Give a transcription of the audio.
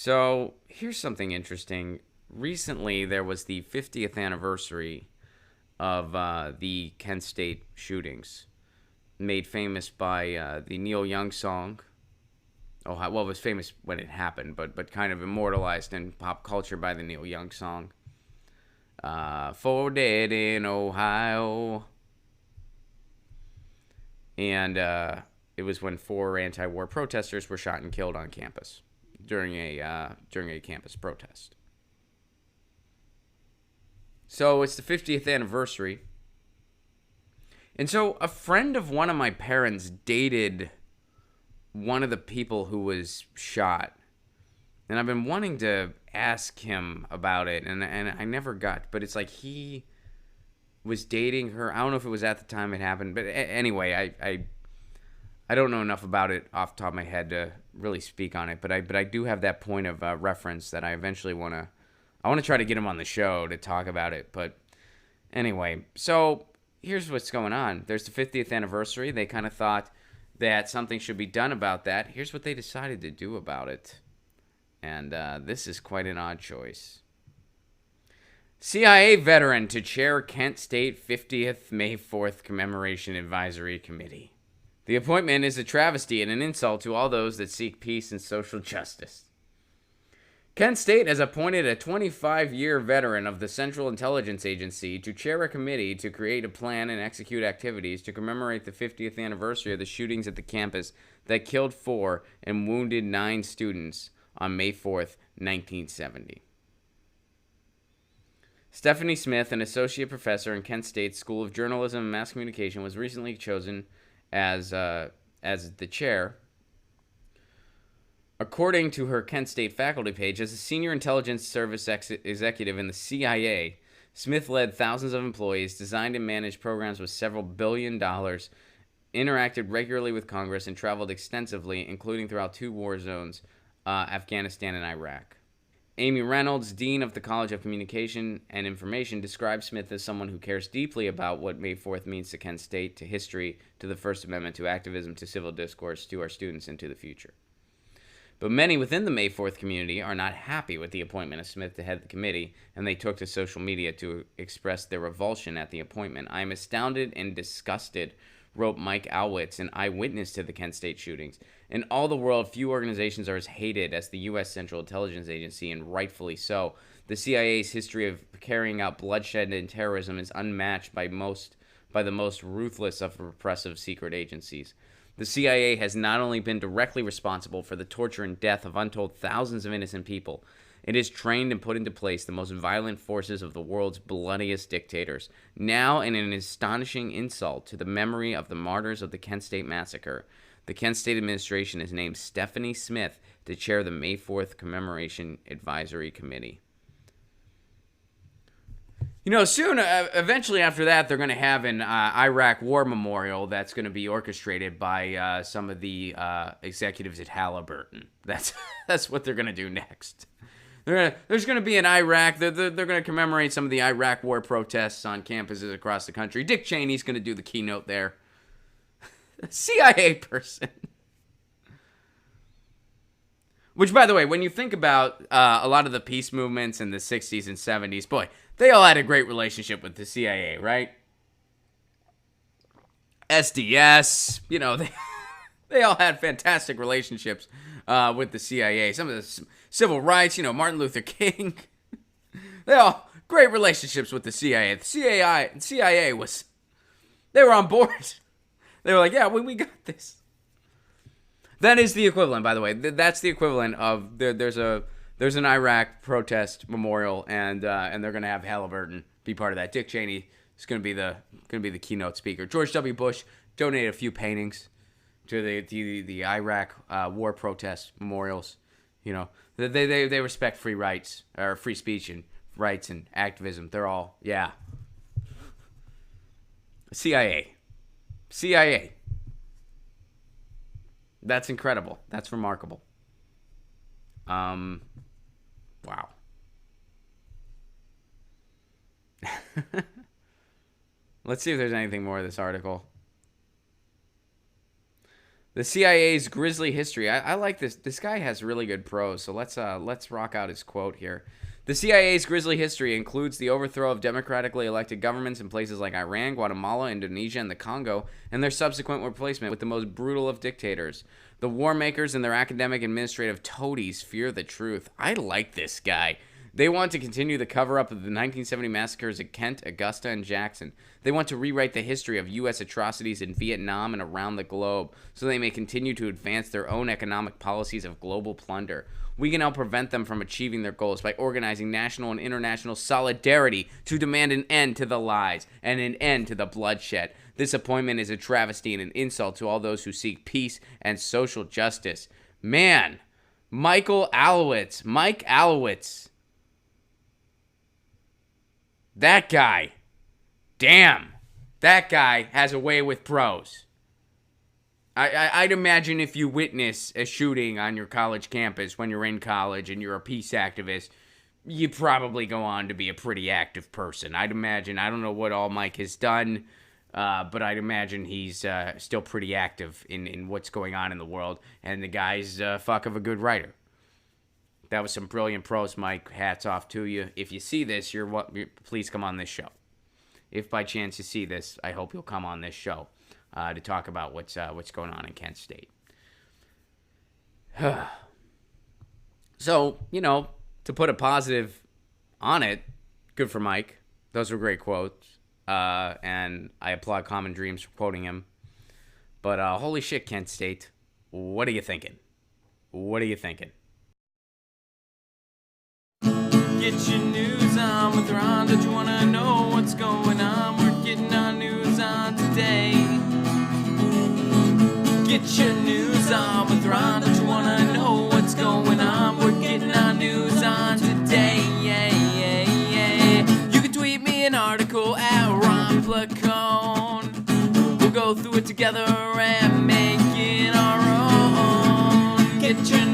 So here's something interesting. Recently, there was the 50th anniversary of the Kent State shootings, made famous by the Neil Young song. Oh, well, it was famous when it happened, but kind of immortalized in pop culture by the Neil Young song. "Four Dead in Ohio," and it was when four anti-war protesters were shot and killed on campus during a campus protest. So it's the 50th anniversary. And so a friend of one of my parents dated one of the people who was shot. And I've been wanting to ask him about it, and I never got. But it's like he was dating her. I don't know if it was at the time it happened. But anyway, I don't know enough about it off the top of my head to really speak on it. But I do have that point of reference that I eventually want to. I want to try to get him on the show to talk about it. But anyway, so here's what's going on. There's the 50th anniversary. They kind of thought that something should be done about that. Here's what they decided to do about it. And this is quite an odd choice. CIA veteran to chair Kent State 50th May 4th Commemoration Advisory Committee. The appointment is a travesty and an insult to all those that seek peace and social justice. Kent State has appointed a 25-year veteran of the Central Intelligence Agency to chair a committee to create a plan and execute activities to commemorate the 50th anniversary of the shootings at the campus that killed 4 and wounded 9 students on May 4th, 1970. Stephanie Smith, an associate professor in Kent State's School of Journalism and Mass Communication, was recently chosen as the chair. According to her Kent State faculty page, as a senior intelligence service executive in the CIA, Smith led thousands of employees, designed and managed programs with several $billion, interacted regularly with Congress, and traveled extensively, including throughout 2 war zones, Afghanistan and Iraq. Amy Reynolds, dean of the College of Communication and Information, described Smith as someone who cares deeply about what May 4th means to Kent State, to history, to the First Amendment, to activism, to civil discourse, to our students, and to the future. But many within the May 4th community are not happy with the appointment of Smith to head the committee, and they took to social media to express their revulsion at the appointment. "I am astounded and disgusted," wrote Mike Alwitz, an eyewitness to the Kent State shootings. "In all the world, few organizations are as hated as the U.S. Central Intelligence Agency, and rightfully so. The CIA's history of carrying out bloodshed and terrorism is unmatched by the most ruthless of repressive secret agencies. The CIA has not only been directly responsible for the torture and death of untold thousands of innocent people, it has trained and put into place the most violent forces of the world's bloodiest dictators. Now, in an astonishing insult to the memory of the martyrs of the Kent State Massacre, the Kent State administration has named Stephanie Smith to chair the May 4th Commemoration Advisory Committee." You know, soon, eventually after that, they're going to have an Iraq War Memorial that's going to be orchestrated by some of the executives at Halliburton. That's what they're going to do next. There's going to be an Iraq. They're going to commemorate some of the Iraq War protests on campuses across the country. Dick Cheney's going to do the keynote there. CIA person. Which, by the way, when you think about a lot of the peace movements in the 60s and 70s, boy, they all had a great relationship with the CIA, right? SDS, you know, they all had fantastic relationships with the CIA. Some of the civil rights, you know, Martin Luther King, they all great relationships with the CIA. The CIA they were on board. They were like, yeah, we got this. That is the equivalent, by the way. That's the equivalent of there's an Iraq protest memorial, and they're going to have Halliburton be part of that. Dick Cheney is going to be the keynote speaker. George W. Bush donated a few paintings to the Iraq war protest memorials. You know, they respect free rights or free speech and rights and activism. They're all CIA. That's incredible. That's remarkable. Wow. Let's see if there's anything more of this article. The CIA's grisly history. I like this. This guy has really good prose. So let's rock out his quote here. The CIA's grisly history includes the overthrow of democratically elected governments in places like Iran, Guatemala, Indonesia, and the Congo, and their subsequent replacement with the most brutal of dictators. The war makers and their academic administrative toadies fear the truth. I like this guy. They want to continue the cover-up of the 1970 massacres at Kent, Augusta, and Jackson. They want to rewrite the history of U.S. atrocities in Vietnam and around the globe so they may continue to advance their own economic policies of global plunder. We can help prevent them from achieving their goals by organizing national and international solidarity to demand an end to the lies and an end to the bloodshed. This appointment is a travesty and an insult to all those who seek peace and social justice. Man, Mike Alowitz. That guy. Damn. That guy has a way with prose. I'd imagine if you witness a shooting on your college campus when you're in college and you're a peace activist, you probably go on to be a pretty active person. I'd imagine. I don't know what all Mike has done, but I'd imagine he's still pretty active in what's going on in the world. And the guy's fuck of a good writer. That was some brilliant prose, Mike. Hats off to you. If you see this, please come on this show. If by chance you see this, I hope you'll come on this show to talk about what's going on in Kent State. So, to put a positive on it, good for Mike. Those were great quotes. And I applaud Common Dreams for quoting him. But holy shit, Kent State. What are you thinking? Get your news on with Ron. Don't you wanna know what's going on? We're getting our news on today. Get your news on with Ron. Don't you wanna know what's going on? We're getting our news on today. You can tweet me an article at Ron Placone. We'll go through it together and make it our own. Get your